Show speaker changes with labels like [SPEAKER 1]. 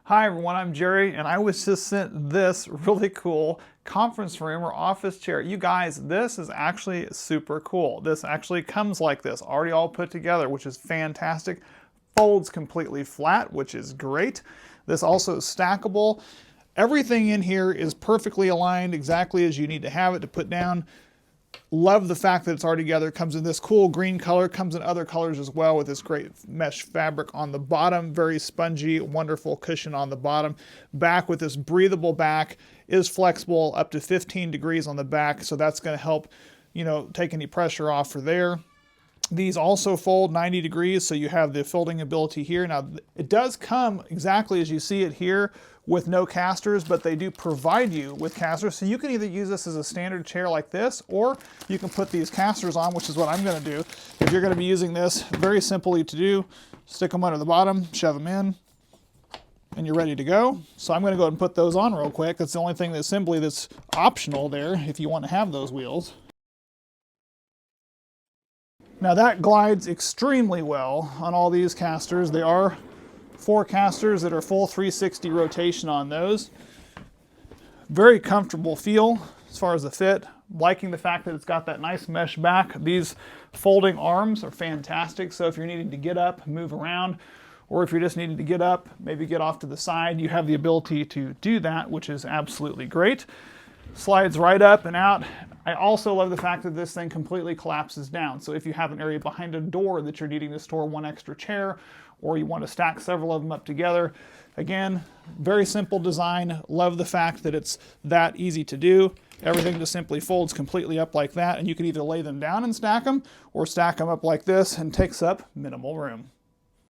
[SPEAKER 1] Hi everyone, I'm Jerry, and I was just sent this really cool conference room or office chair. You guys, this is actually super cool. This actually comes like this, already all put together, which is fantastic. Folds completely flat, which is great. This also is stackable. Everything in here is perfectly aligned exactly as you need to have it to put down. Love the fact that it's already together. It comes in this cool green color, comes in other colors as well with this great mesh fabric on the bottom, very spongy, wonderful cushion on the bottom. Back with this breathable back, is flexible up to 15 degrees on the back, so that's going to help, take any pressure off for there. These also fold 90 degrees, so you have the folding ability here. Now, it does come exactly as you see it here with no casters, but they do provide you with casters. So you can either use this as a standard chair like this, or you can put these casters on, which is what I'm gonna do. If you're gonna be using this, very simply to do, stick them under the bottom, shove them in, and you're ready to go. So I'm gonna go ahead and put those on real quick. That's the only thing that's simply that's optional there if you want to have those wheels. Now that glides extremely well on all these casters. They are 4 casters that are full 360 rotation on those. Very comfortable feel as far as the fit. Liking the fact that it's got that nice mesh back. These folding arms are fantastic. So if you're needing to get up, move around, or if you're just needing to get up, maybe get off to the side, you have the ability to do that, which is absolutely great. Slides right up and out. I also love the fact that this thing completely collapses down. So if you have an area behind a door that you're needing to store one extra chair, or you want to stack several of them up together, again, very simple design. Love the fact that it's that easy to do. Everything just simply folds completely up like that, and you can either lay them down and stack them, or stack them up like this and takes up minimal room.